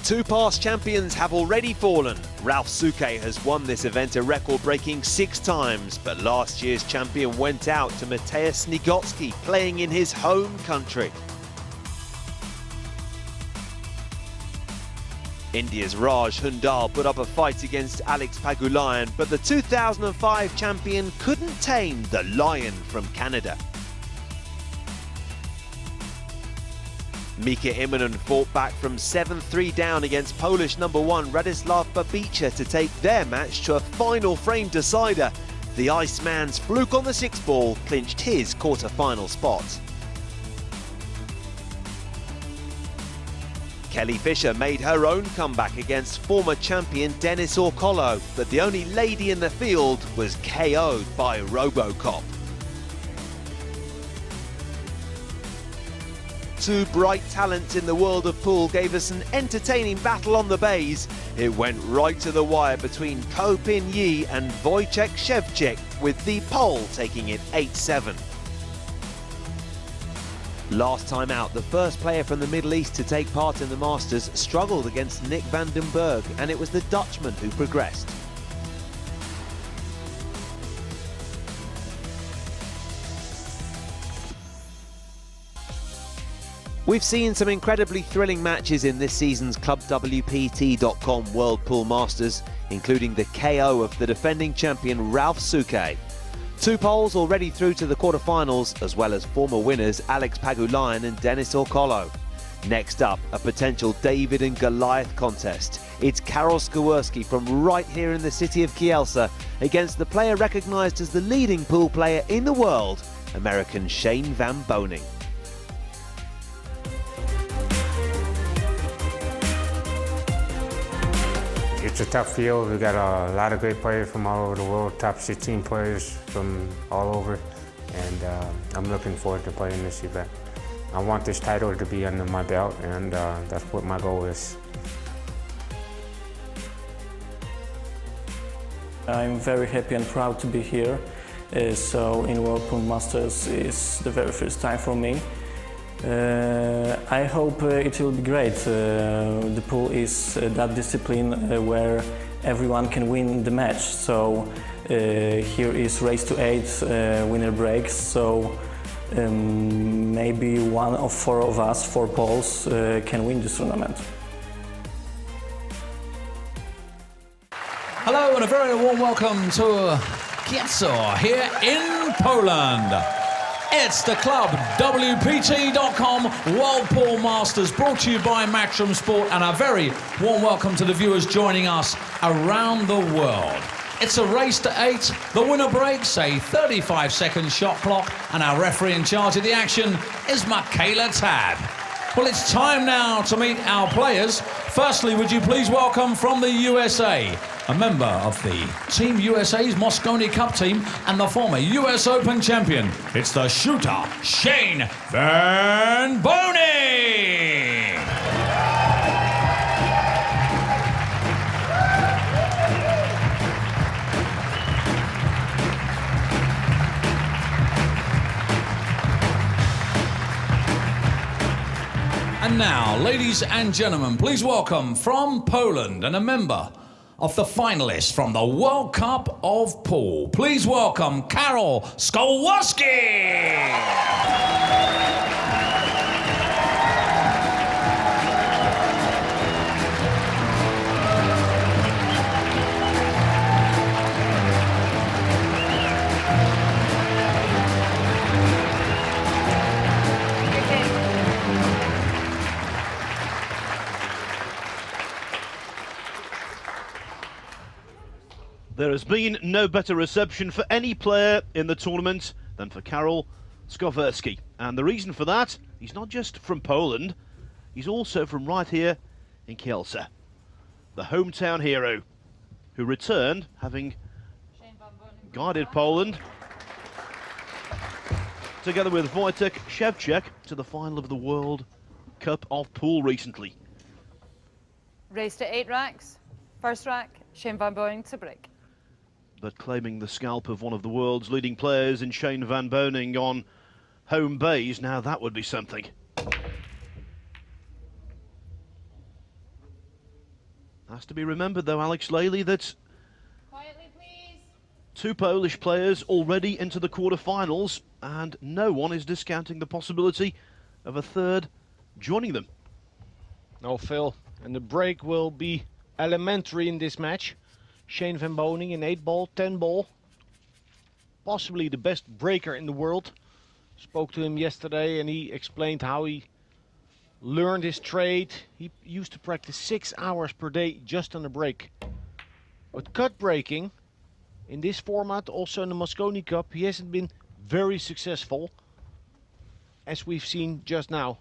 Two past champions have already fallen. Ralf Souquet has won this event a record-breaking 6 times, but last year's champion went out to Mateusz Nigotsky, playing in his home country. India's Raj Hundal put up a fight against Alex Pagulayan, but the 2005 champion couldn't tame the Lion from Canada. Mika Immonen fought back from 7-3 down against Polish #1 Radoslav Babica to take their match to a final frame decider. The Iceman's fluke on the 6th ball clinched his quarter-final spot. Kelly Fisher made her own comeback against former champion Dennis Orcolo, but the only lady in the field was KO'd by Robocop. Two bright talents in the world of pool gave us an entertaining battle on the bays. It went right to the wire between Ko Pin Yi and Wojciech Szewczyk, with the Pole taking it 8-7. Last time out, the first player from the Middle East to take part in the Masters struggled against Nick van den Berg, and it was the Dutchman who progressed. We've seen some incredibly thrilling matches in this season's ClubWPT.com World Pool Masters, including the KO of the defending champion Ralf Souquet. 2 Poles already through to the quarterfinals, as well as former winners Alex Pagulayan and Dennis Orcolo. Next up, a potential David and Goliath contest. It's Karol Skowerski from right here in the city of Kielce against the player recognised as the leading pool player in the world, American Shane van Boening. It's a tough field. We've got a lot of great players from all over the world, top 16 players from all over, and I'm looking forward to playing this event. I want this title to be under my belt, and that's what my goal is. I'm very happy and proud to be here. So in World Pool Masters is the very first time for me. I hope it will be great. The pool is that discipline where everyone can win the match. So here is race to 8 winner breaks. So maybe one of 4 of us, 4 Poles, can win this tournament. Hello and a very warm welcome to Kielce here in Poland. It's the ClubWPT.com World Pool Masters, brought to you by Matchroom Sport, and a very warm welcome to the viewers joining us around the world. It's a race to 8, the winner breaks, a 35-second shot clock, and our referee in charge of the action is Michaela Tad. Well, it's time now to meet our players. Firstly, would you please welcome from the USA, a member of the Team USA's Mosconi Cup team and the former US Open champion. It's the shooter, Shane van Boening. And now, ladies and gentlemen, please welcome from Poland and a member of the finalists from the World Cup of Pool. Please welcome Karol Skowerski. There has been no better reception for any player in the tournament than for Karol Skowerski. And the reason for that, he's not just from Poland, he's also from right here in Kielce. The hometown hero, who returned having guided Poland, together with Wojciech Szewczyk, to the final of the World Cup of Pool recently. Race to 8 racks. First rack, Shane van Boening to break. But claiming the scalp of one of the world's leading players in Shane van Boening on home base, now that would be something. Has to be remembered, though, Alex Lely, that Quietly, please. 2 Polish players already into the quarter-finals, and no one is discounting the possibility of a third joining them. No, Phil. And the break will be elementary in this match. Shane van Boening in 8-ball, 10-ball. Possibly the best breaker in the world. Spoke to him yesterday and he explained how he learned his trade. He used to practice 6 hours per day just on the break. But cut breaking, in this format, also in the Mosconi Cup, he hasn't been very successful, as we've seen just now.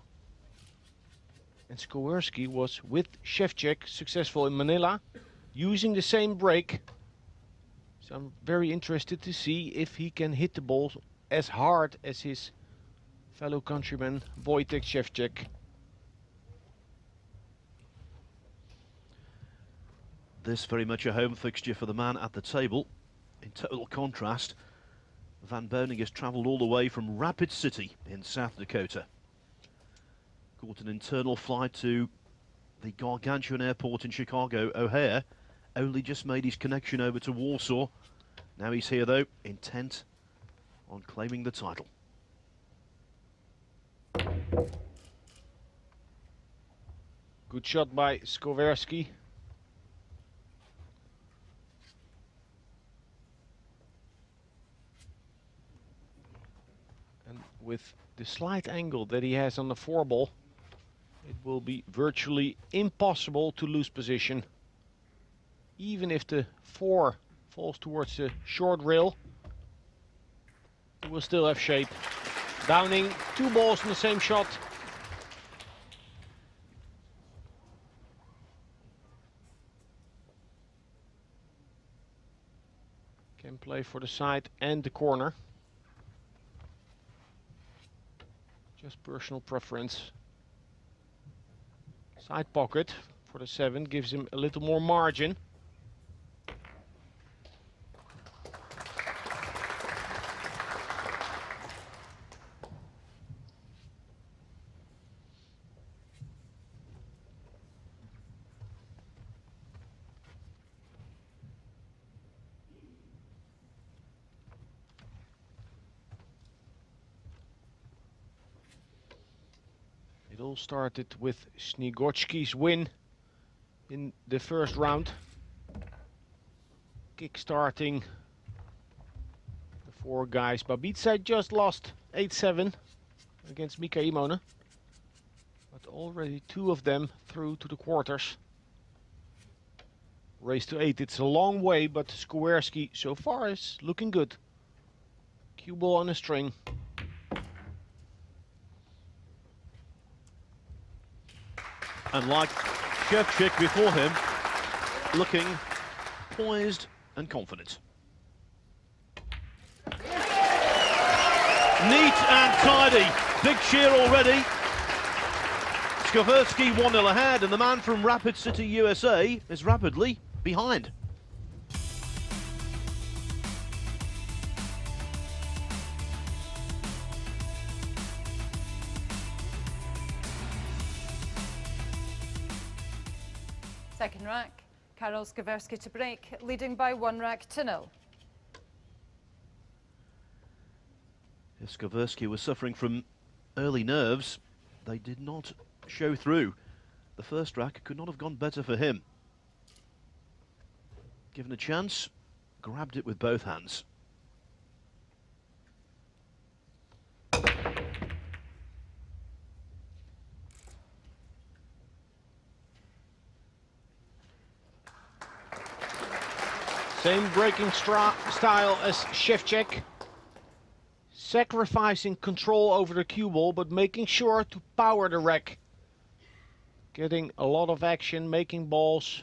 And Skowerski was, with Shevchik, successful in Manila, using the same break. So I'm very interested to see if he can hit the ball as hard as his fellow countryman Wojtek Shevchik. This very much a home fixture for the man at the table. In total contrast, Van Boening has travelled all the way from Rapid City in South Dakota. Caught an internal flight to the gargantuan airport in Chicago, O'Hare. Only just made his connection over to Warsaw. Now he's here, though, intent on claiming the title. Good shot by Skowerski. And with the slight angle that he has on the 4-ball, it will be virtually impossible to lose position. Even if the 4 falls towards the short rail, it will still have shape. Downing 2 balls in the same shot. Can play for the side and the corner. Just personal preference. Side pocket for the 7 gives him a little more margin. It all started with Snigoczki's win in the first round, kick-starting the 4 guys. Babica just lost 8-7 against Mika Imona, but already 2 of them through to the quarters. Race to 8, it's a long way, but Skowerski so far is looking good. Cue ball on a string. And like Shevchik before him, looking poised and confident. Neat and tidy. Big cheer already. Skowerski 1-0 ahead, and the man from Rapid City, USA is rapidly behind. Second rack, Karol Skowerski to break, leading by 1 rack to 0. Skowerski was suffering from early nerves. They did not show through. The first rack could not have gone better for him. Given a chance, grabbed it with both hands. Same breaking style as Shevchik. Sacrificing control over the cue ball, but making sure to power the rack. Getting a lot of action, making balls.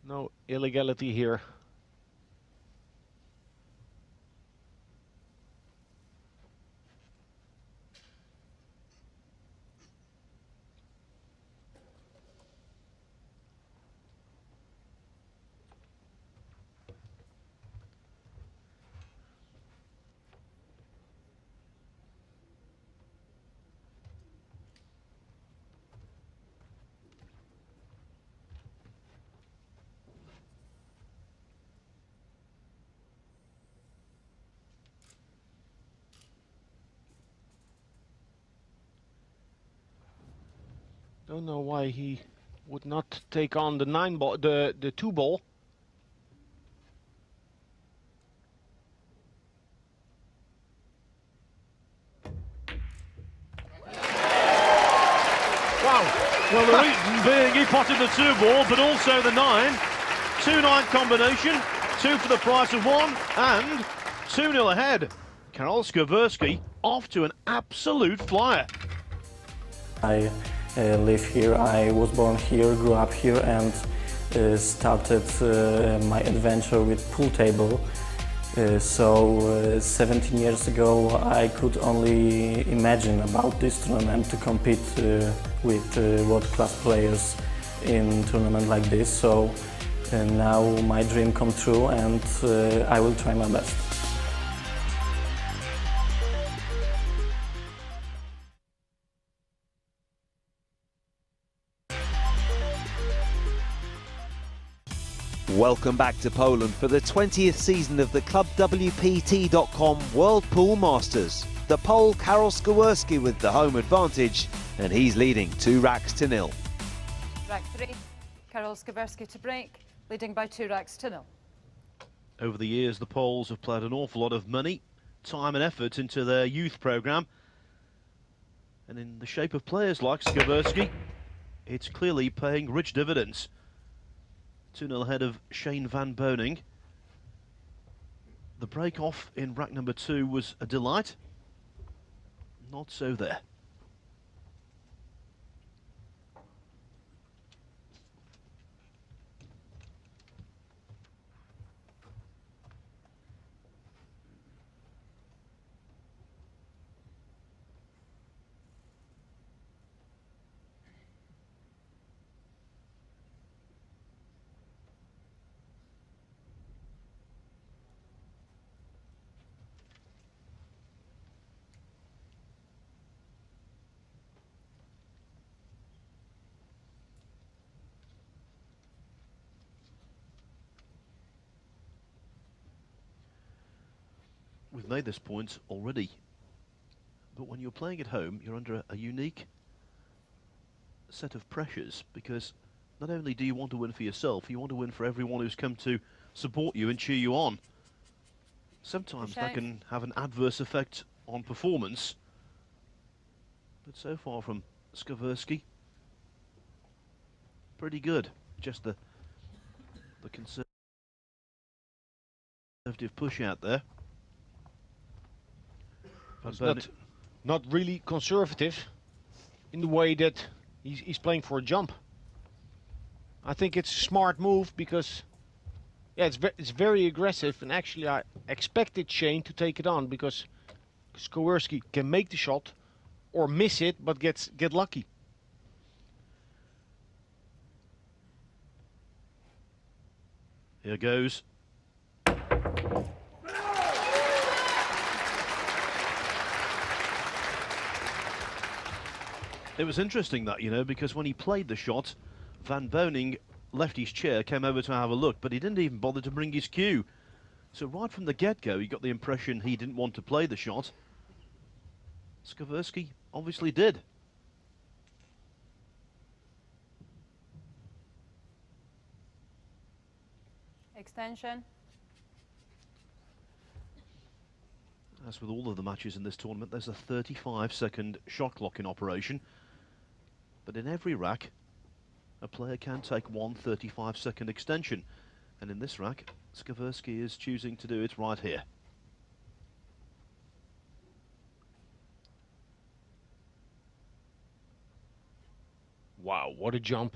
No illegality here. Don't know why he would not take on the 9 ball, the 2 ball. Wow. Well, the reason being he potted the 2 ball, but also the 9. 2-9 combination, 2 for the price of 1, and 2-0 ahead. Karol Skowerski off to an absolute flyer. I live here, I was born here, grew up here, and started my adventure with pool table. So 17 years ago I could only imagine about this tournament to compete with world-class players in tournament like this. So now my dream come true, and I will try my best. Welcome back to Poland for the 20th season of the ClubWPT.com World Pool Masters. The Pole Karol Skowerski with the home advantage, and he's leading 2 racks to 0. Rack 3, Karol Skowerski to break, leading by 2 racks to 0. Over the years, the Poles have played an awful lot of money, time and effort into their youth programme. And in the shape of players like Skowerski, it's clearly paying rich dividends. 2-0 ahead of Shane van Boening. The break-off in rack number 2 was a delight. Not so there. We've made this point already, but when you're playing at home, you're under a unique set of pressures, because not only do you want to win for yourself, you want to win for everyone who's come to support you and cheer you on. Sometimes that can have an adverse effect on performance, but so far from Skowerski, pretty good. Just the conservative push out there. It's not really conservative in the way that he's playing for a jump. I think it's a smart move because, yeah, it's very aggressive, and actually I expected Shane to take it on because Skowerski can make the shot or miss it but get lucky. Here goes. It was interesting that, you know, because when he played the shot, Van Boening left his chair, came over to have a look, but he didn't even bother to bring his cue. So right from the get-go, you got the impression he didn't want to play the shot. Skowerski obviously did. Extension. As with all of the matches in this tournament, there's a 35-second shot clock in operation. But in every rack, a player can take one 35-second extension. And in this rack, Skowerski is choosing to do it right here. Wow, what a jump.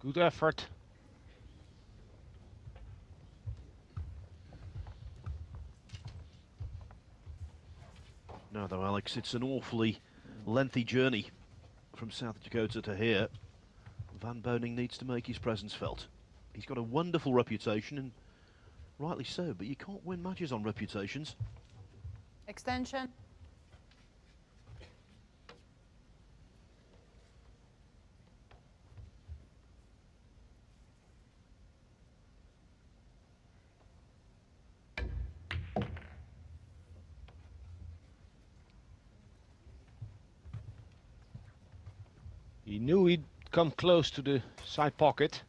Good effort. Now though, Alex, it's an awfully lengthy journey from South Dakota to here. Van Boening needs to make his presence felt. He's got a wonderful reputation, and rightly so, but you can't win matches on reputations. Extension. He knew he'd come close to the side pocket.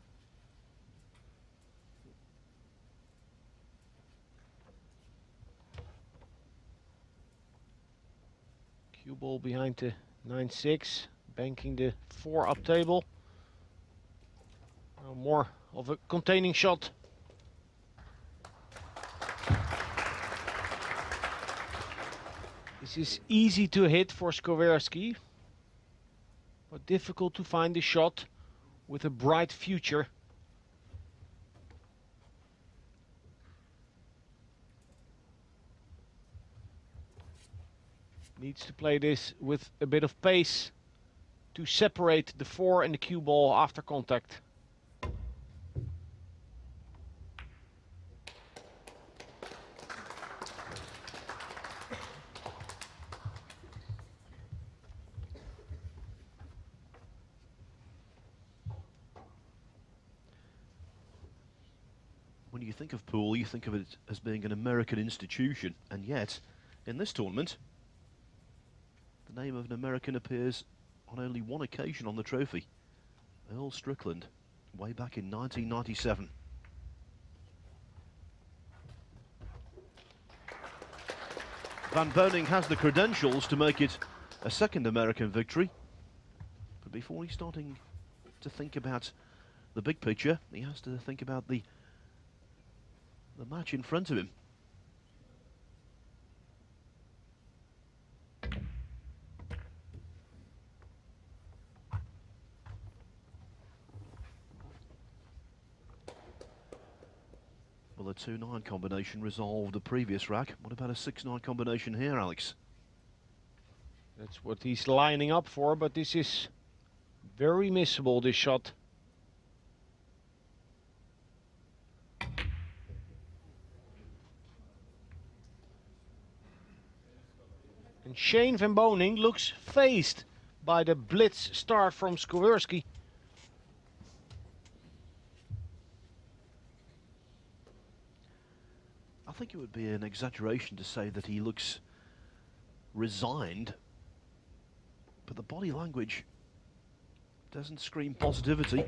Cue ball behind the 9-6, banking the 4 up table. Now more of a containing shot. This is easy to hit for Skowerski, but difficult to find a shot with a bright future. Needs to play this with a bit of pace to separate the 4 and the cue ball after contact. When you think of pool, you think of it as being an American institution, and yet, in this tournament, the name of an American appears on only one occasion on the trophy. Earl Strickland, way back in 1997. Van Boening has the credentials to make it a second American victory, but before he's starting to think about the big picture, he has to think about the match in front of him. Well, the 2-9 combination resolved the previous rack. What about a 6-9 combination here, Alex? That's what he's lining up for, but this is very missable, this shot. And Shane van Boening looks fazed by the blitz start from Skowerski. I think it would be an exaggeration to say that he looks resigned, but the body language doesn't scream positivity.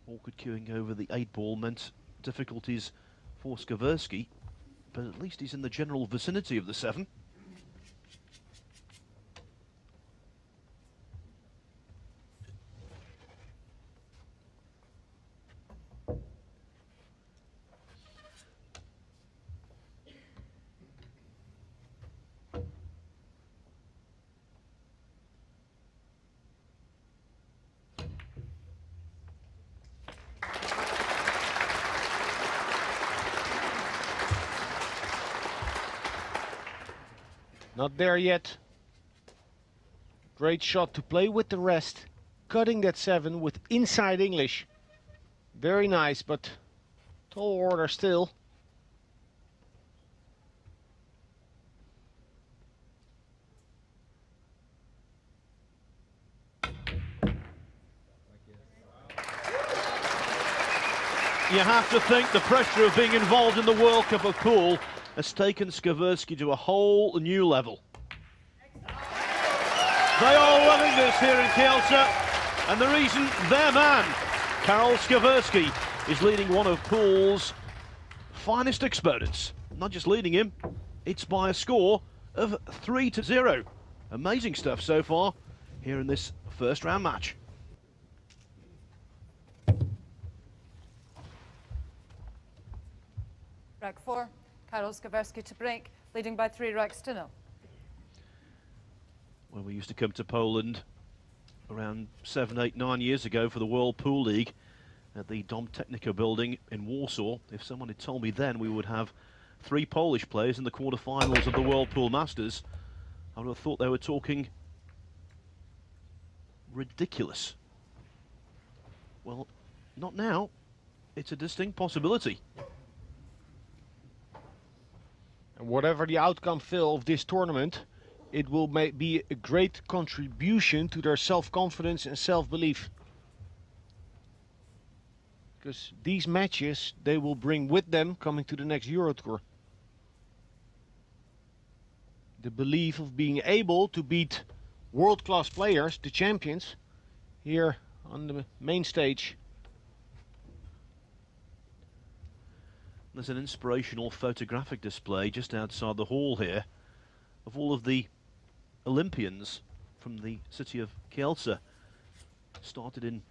Awkward queuing over the 8-ball meant difficulties for Skowerski, but at least he's in the general vicinity of the 7. Not there yet. Great shot to play with the rest. Cutting that 7 with inside English. Very nice, but tall order still. You have to think the pressure of being involved in the World Cup of Pool has taken Skowerski to a whole new level. They are loving this here in Kielce, and the reason their man, Karol Skowerski, is leading one of Pool's finest exponents. Not just leading him, it's by a score of 3-0. Amazing stuff so far here in this first round match. Rack 4, Karol Skowerski to break, leading by 3 racks to 0. When we used to come to Poland around 7, 8, 9 years ago for the World Pool League at the Dom Technica building in Warsaw, if someone had told me then we would have 3 Polish players in the quarterfinals of the World Pool Masters, I would have thought they were talking ridiculous. Well, not now. It's a distinct possibility. And whatever the outcome, Phil, of this tournament, it will be a great contribution to their self-confidence and self-belief. Because these matches, they will bring with them coming to the next Euro Tour. the belief of being able to beat world-class players, the champions, here on the main stage. There's an inspirational photographic display just outside the hall here of all of the Olympians from the city of Kielce. Started in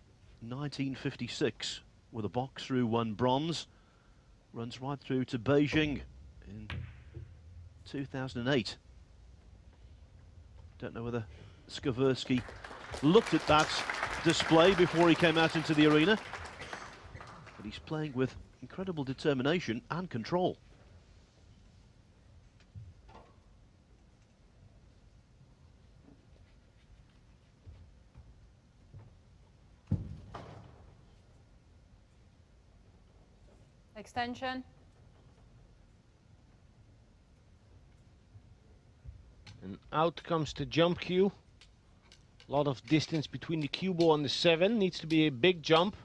1956 with a box through, won bronze, runs right through to Beijing in 2008. Don't know whether Skowerski looked at that display before he came out into the arena, but he's playing with incredible determination and control. Extension. And out comes the jump cue. A lot of distance between the cue ball and the 7. Needs to be a big jump.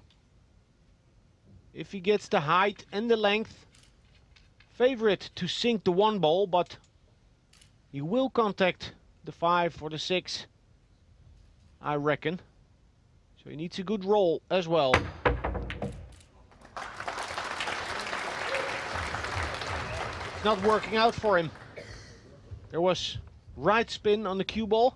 If he gets the height and the length, favorite to sink the 1 ball, but he will contact the 5 or the 6, I reckon. So he needs a good roll as well. It's not working out for him. There was right spin on the cue ball.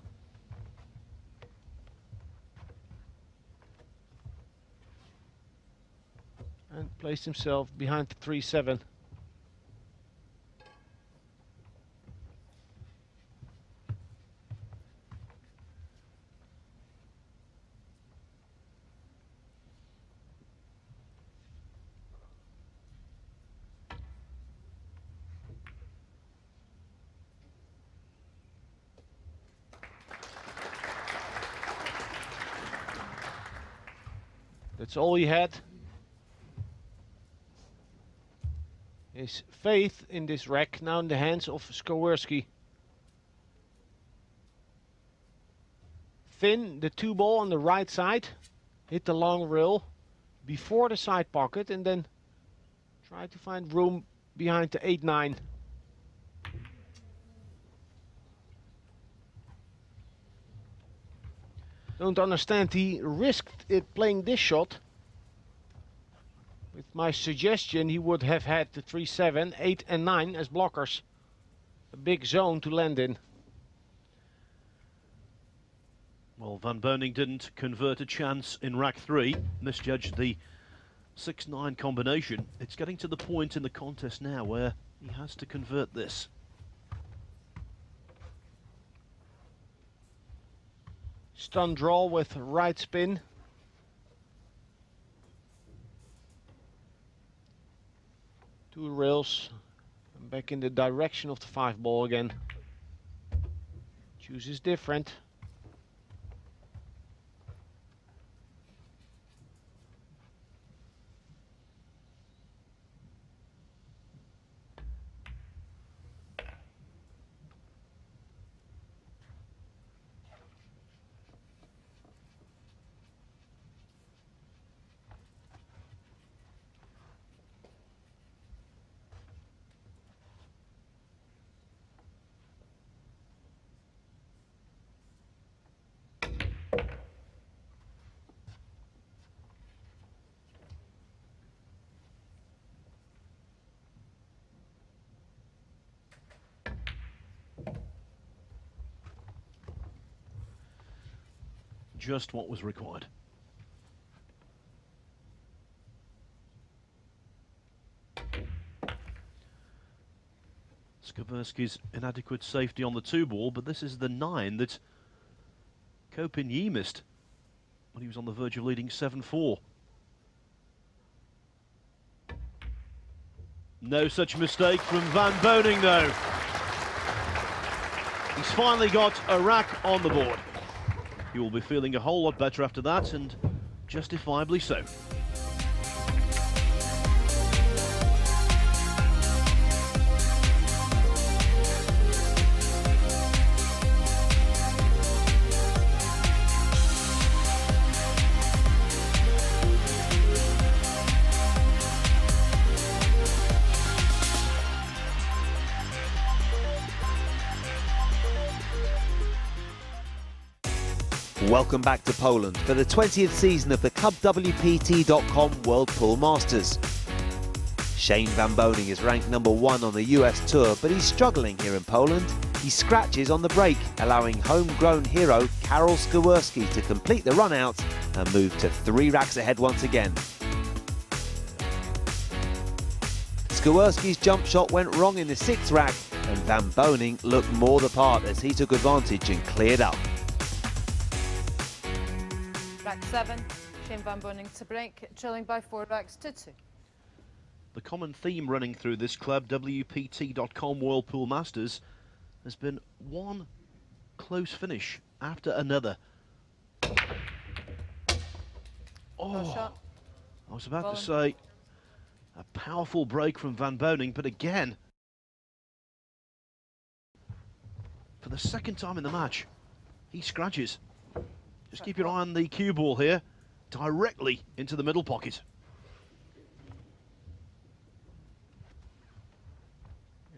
And placed himself behind the 3-7. That's all he had. His faith in this rack now in the hands of Skowerski. Thin the 2 ball on the right side. Hit the long rail before the side pocket and then try to find room behind the 8-9. Don't understand, he risked it playing this shot. With my suggestion, he would have had the 3-7, 8 and 9 as blockers. A big zone to land in. Well, Van Boening didn't convert a chance in rack 3, misjudged the 6-9 combination. It's getting to the point in the contest now where he has to convert this. Stun draw with right spin. Two rails. And back in the direction of the 5 ball again. Chooses different. Just what was required. Skowerski's inadequate safety on the 2 ball, but this is the 9 that Kopin missed when he was on the verge of leading 7-4. No such mistake from Van Boening though. He's finally got a rack on the board. He will be feeling a whole lot better after that, and justifiably so. Welcome back to Poland for the 20th season of the ClubWPT.com World Pool Masters. Shane van Boening is ranked #1 on the US Tour, but he's struggling here in Poland. He scratches on the break, allowing homegrown hero Karol Skowerski to complete the run-out and move to 3 racks ahead once again. Skowerski's jump shot went wrong in the 6th rack, and van Boening looked more the part as he took advantage and cleared up. Rack 7, Shane van Boening to break, trailing by 4 racks to 2. The common theme running through this club, WPT.com World Pool Masters, has been one close finish after another. Oh, Shot. I was about Ball to say a powerful break from van Boening, but again, for the second time in the match, he scratches. Just keep your eye on the cue ball here, directly into the middle pocket.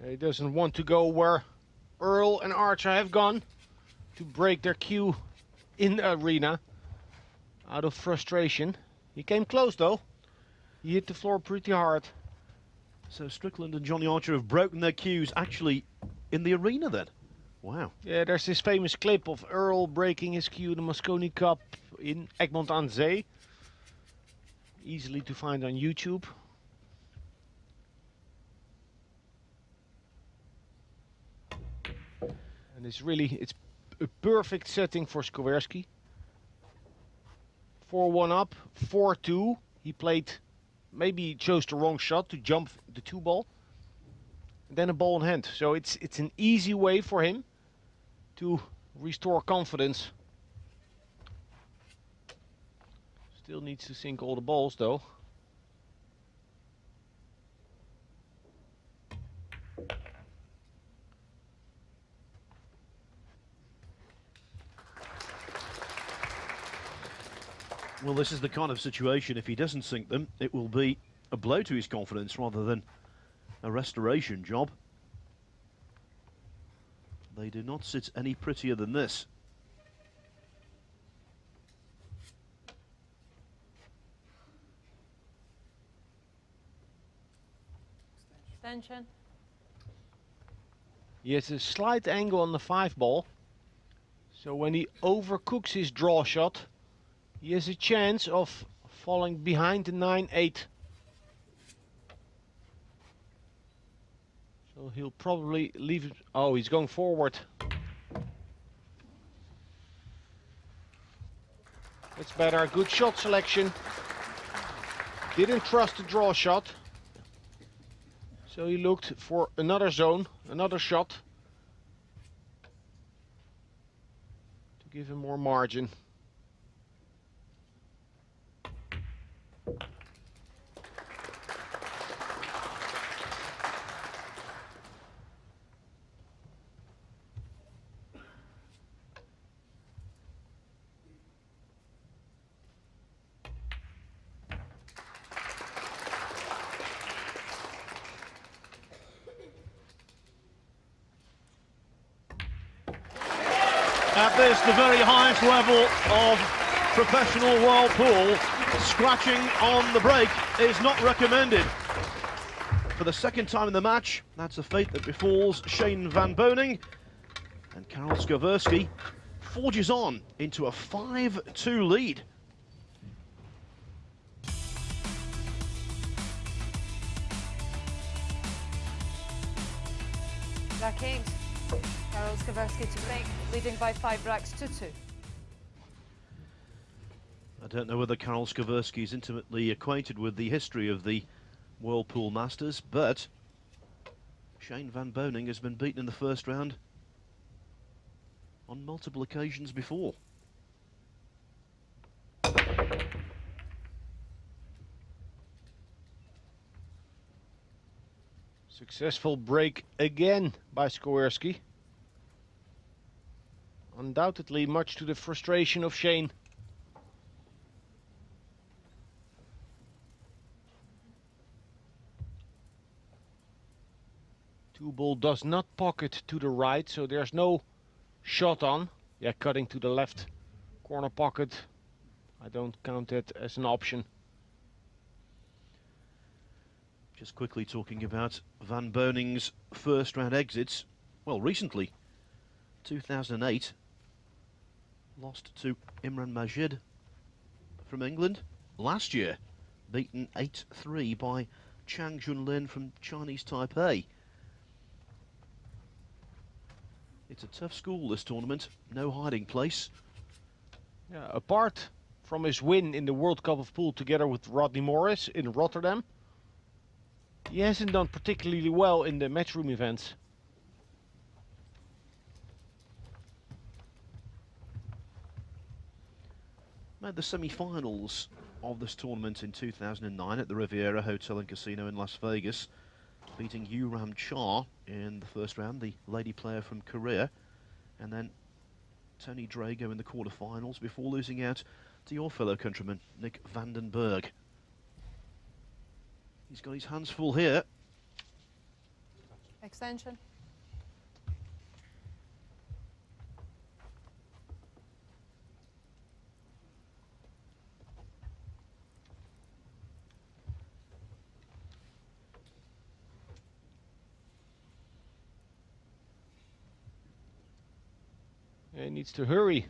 He doesn't want to go where Earl and Archer have gone to break their cue in the arena out of frustration. He came close though. He hit the floor pretty hard. So Strickland and Johnny Archer have broken their cues actually in the arena then. Wow. Yeah, there's this famous clip of Earl breaking his cue in the Mosconi Cup in Egmond aan Zee. Easily to find on YouTube. And it's a perfect setting for Skowerski. 4-1 up, 4-2. He played, maybe he chose the wrong shot to jump the 2-ball. And then a ball in hand. So it's an easy way for him to restore confidence. Still needs to sink all the balls though. Well, this is the kind of situation, if he doesn't sink them, it will be a blow to his confidence rather than a restoration job. They do not sit any prettier than this. Extension. He has a slight angle on the 5-ball. So when he overcooks his draw shot, he has a chance of falling behind the 9-8. So he'll probably leave it. Oh, he's going forward. That's better. Good shot selection. Didn't trust the draw shot. So he looked for another zone, another shot to give him more margin. At this, the very highest level of professional world pool, scratching on the break is not recommended. For the second time in the match, that's a fate that befalls Shane van Boening, and Karol Skowerski forges on into a 5-2 lead. Rack 8, Karol Skowerski to break, leading by 5 racks to 2. I don't know whether Karol Skowerski is intimately acquainted with the history of the World Pool Masters, but Shane van Boening has been beaten in the first round on multiple occasions before. Successful break again by Skowerski. Undoubtedly much to the frustration of Shane. Two-ball does not pocket to the right, so there's no shot on. Yeah, cutting to the left corner pocket. I don't count that as an option. Just quickly talking about Van Boening's first round exits. Well, recently, 2008, lost to Imran Majid from England. Last year, beaten 8-3 by Chang Junlin from Chinese Taipei. It's a tough school, this tournament. No hiding place. Yeah, apart from his win in the World Cup of Pool together with Rodney Morris in Rotterdam, he hasn't done particularly well in the Matchroom events. Made the semi-finals of this tournament in 2009 at the Riviera Hotel and Casino in Las Vegas, beating Yuram Cha in the first round, the lady player from Korea, and then Tony Drago in the quarterfinals before losing out to your fellow countryman, Nick Vandenberg. He's got his hands full here. Extension. He needs to hurry.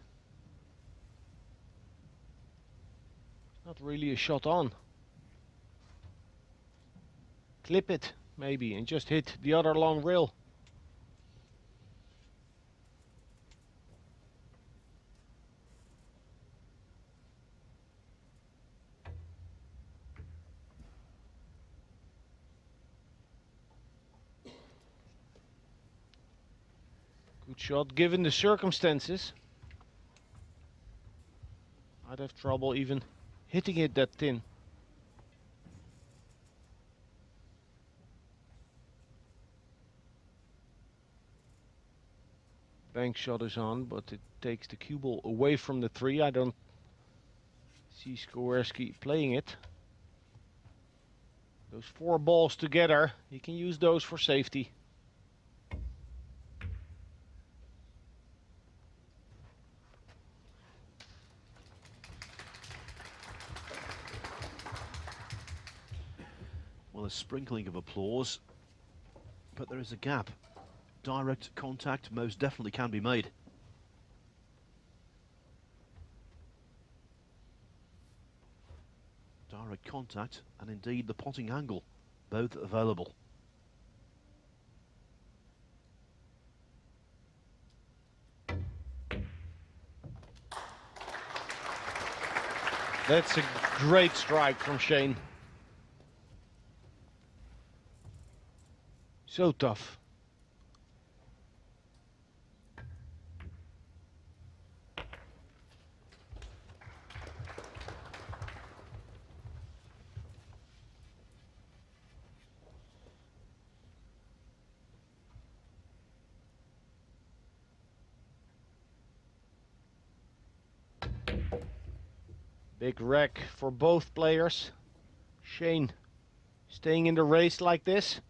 Not really a shot on. Clip it, maybe, and just hit the other long rail. Good shot, given the circumstances. I'd have trouble even hitting it that thin. Bank shot is on, but it takes the cue ball away from the three. I don't see Skowerski playing it. Those four balls together, he can use those for safety. Well, a sprinkling of applause, but there is a gap. Direct contact most definitely can be made. Direct contact and indeed the potting angle, both available. That's a great strike from Shane. So tough. Big wreck for both players. Shane staying in the race like this.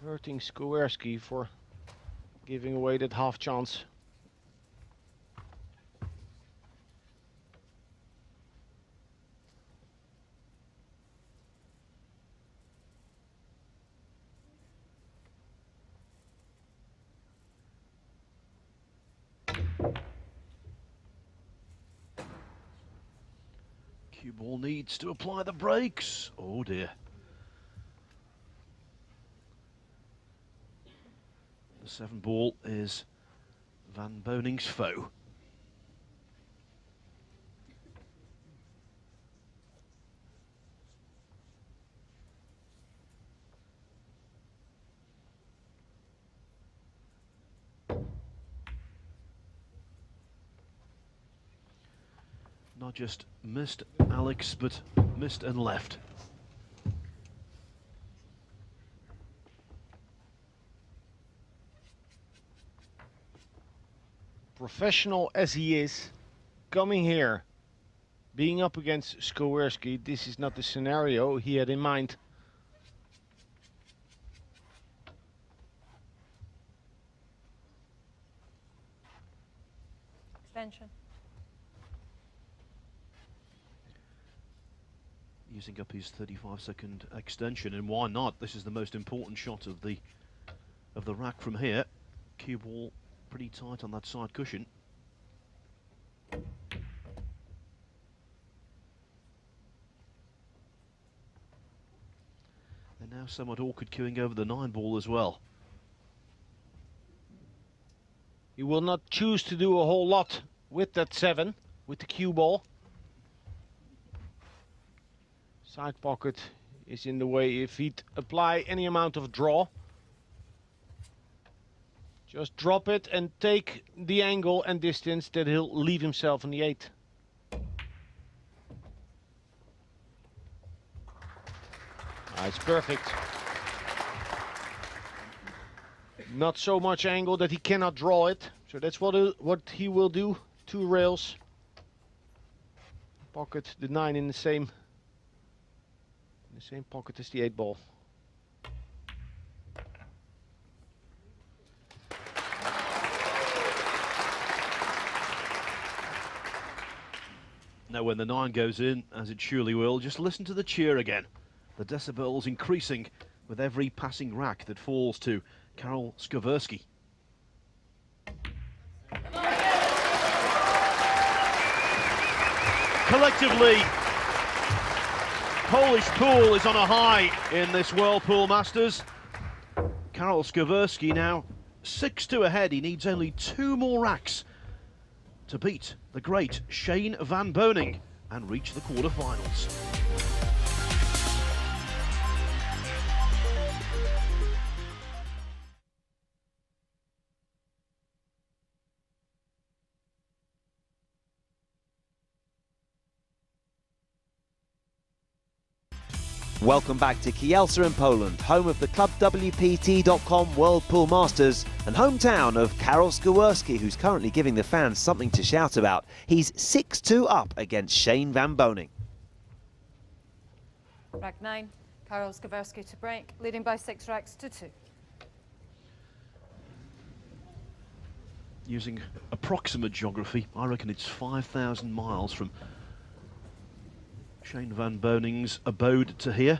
Hurting Skowerski for giving away that half chance. Cue ball needs to apply the brakes. Oh dear. The 7 ball is Van Boening's foe. Not just missed Alex, but missed and left. Professional as he is, coming here, being up against Skowerski, this is not the scenario he had in mind. extension. Using up his 35-second extension, and why not? This is the most important shot of the rack from here. Cue ball pretty tight on that side cushion. And now somewhat awkward queuing over the 9 ball as well. He will not choose to do a whole lot with that 7, with the cue ball. Side pocket is in the way if he'd apply any amount of draw. Just drop it and take the angle and distance that he'll leave himself in the 8. It's perfect. Not so much angle that he cannot draw it. So that's what he will do. 2 rails. Pocket the 9 in the same pocket as the 8 ball. Now when the 9 goes in, as it surely will, just listen to the cheer again. The decibels increasing with every passing rack that falls to Karol Skowerski. Collectively, Polish pool is on a high in this Whirlpool Masters. Karol Skowerski now 6-2 ahead. He needs only 2 more racks to beat the great Shane van Boening and reach the quarterfinals. Welcome back to Kielce in Poland, home of the ClubWPT.com Whirlpool Masters and hometown of Karol Skowerski, who's currently giving the fans something to shout about. He's 6-2 up against Shane van Boening. Rack 9, Karol Skowerski to break, leading by 6 racks to 2. Using approximate geography, I reckon it's 5,000 miles from Shane van Boening's abode to here.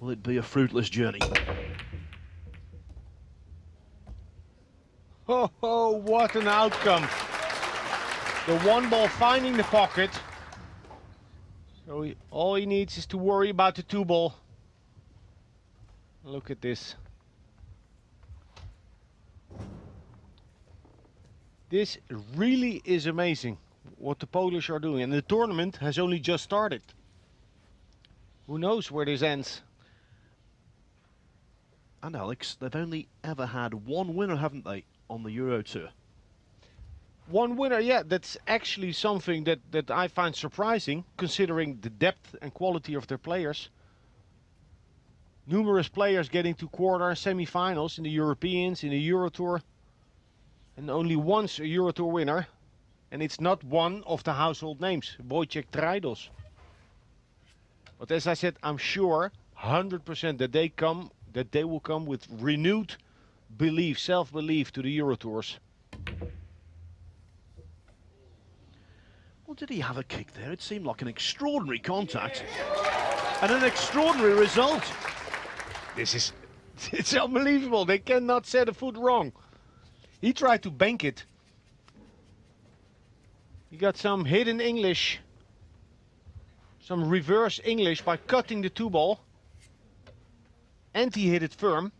Will it be a fruitless journey? Oh, what an outcome. The 1 ball finding the pocket. So all he needs is to worry about the 2 ball. Look at this. This really is amazing what the Polish are doing, and the tournament has only just started. Who knows where this ends? And Alex, they've only ever had 1 winner, haven't they, on the Euro Tour? 1 winner, yeah, that's actually something that I find surprising, considering the depth and quality of their players. Numerous players getting to quarter and semi-finals in the Europeans, in the Euro Tour, and only once a Euro Tour winner. And it's not one of the household names, Wojciech Trajdos. But as I said, I'm sure 100% that they will come with renewed belief, self-belief to the Euro Tours. Well, did he have a kick there? It seemed like an extraordinary contact and an extraordinary result. It's unbelievable. They cannot set a foot wrong. He tried to bank it. He got some hidden English, some reverse English by cutting the 2 ball. And he hit it firm.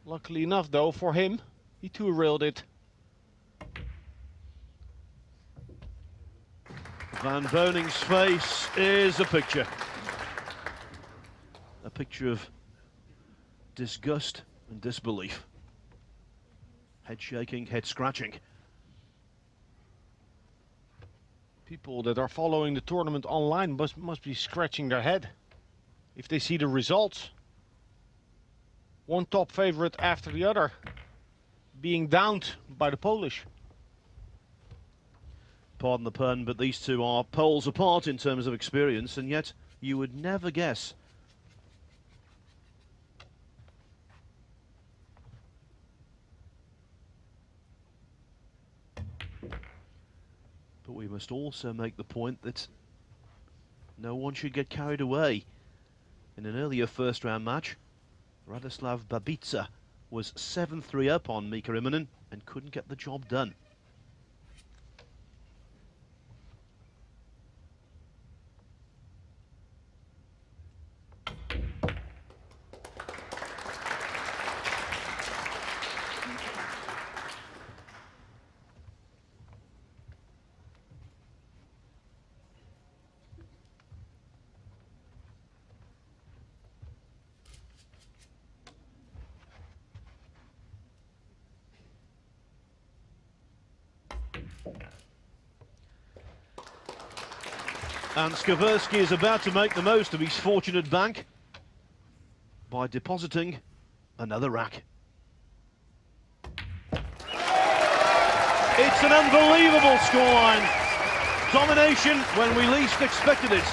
Luckily enough though for him, he 2-railed it. Van Boening's face is a picture of disgust and disbelief. Head shaking, head scratching. People that are following the tournament online must be scratching their head if they see the results. One top favorite after the other being downed by the Polish. Pardon the pun, but these two are poles apart in terms of experience, and yet you would never guess. But we must also make the point that no one should get carried away. In an earlier first-round match, Radoslav Babica was 7-3 up on Mika Immonen and couldn't get the job done. And Skowerski is about to make the most of his fortunate bank by depositing another rack. It's an unbelievable scoreline. Domination when we least expected it.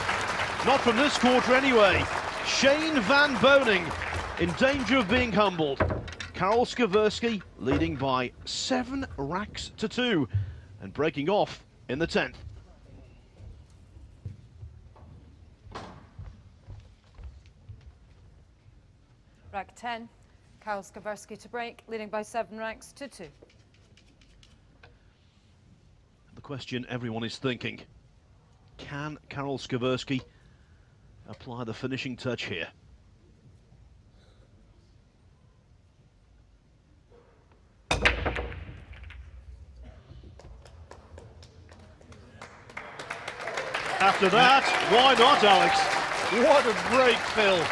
Not from this quarter anyway. Shane van Boening in danger of being humbled. Karol Skowerski leading by 7 racks to 2 and breaking off in the 10th. Rack 10, Karol Skowerski to break, leading by 7 racks to 2. The question everyone is thinking, can Karol Skowerski apply the finishing touch here? After that, why not, Alex? What a break, Phil.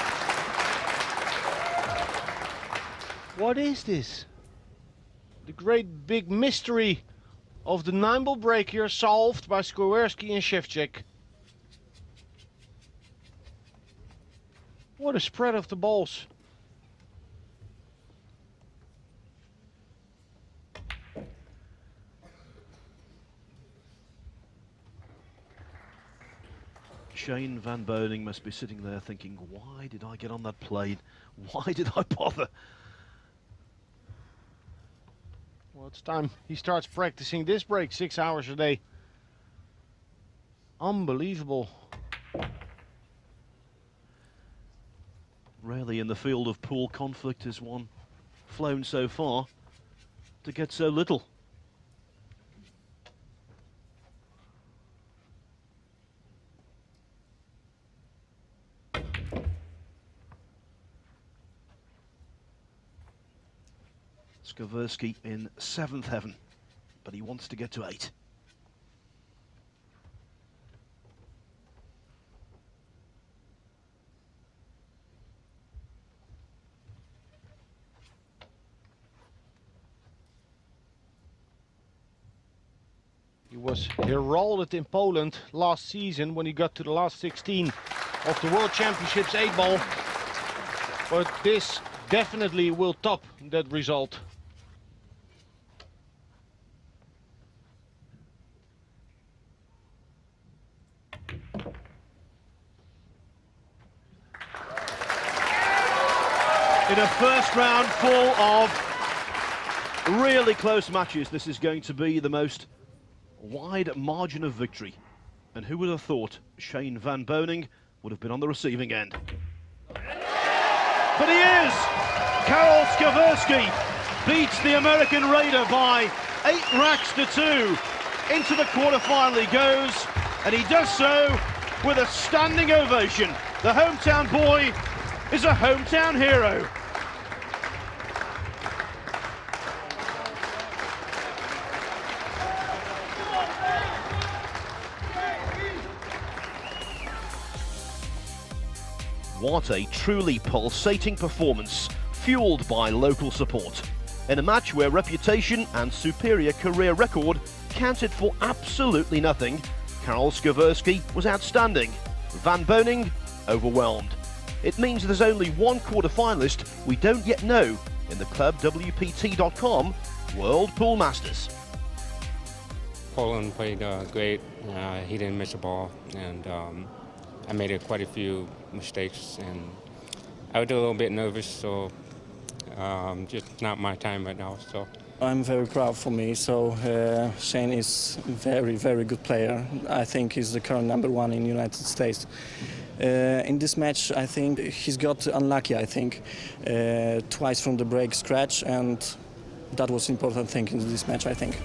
What is this? The great big mystery of the 9-ball break here solved by Skowerski and Shevchik. What a spread of the balls. Shane van Boening must be sitting there thinking, why did I get on that plane? Why did I bother? Well, it's time he starts practicing this break 6 hours a day. Unbelievable. Rarely in the field of pool conflict has one flown so far to get so little. Skowerski in 7th heaven, but he wants to get to 8. He was heralded in Poland last season when he got to the last 16 of the World Championships 8-ball. But this definitely will top that result. In a first round full of really close matches, this is going to be the most wide margin of victory. And who would have thought Shane van Boening would have been on the receiving end? But he is! Karol Skowerski beats the American Raider by 8 racks to 2. Into the quarterfinal he goes, and he does so with a standing ovation. The hometown boy is a hometown hero. What a truly pulsating performance, fueled by local support. In a match where reputation and superior career record counted for absolutely nothing, Karol Skowerski was outstanding. Van Boening, overwhelmed. It means there's only one quarter-finalist we don't yet know in the ClubWPT.com World Pool Masters. Poland played great. He didn't miss a ball, and I made quite a few mistakes, and I was a little bit nervous, so just not my time right now. So I'm very proud for me. So Shane is very, very good player. I think he's the current #1 in the United States. In this match, I think he's got unlucky. I think twice from the break scratch, and that was important thing in this match, I think.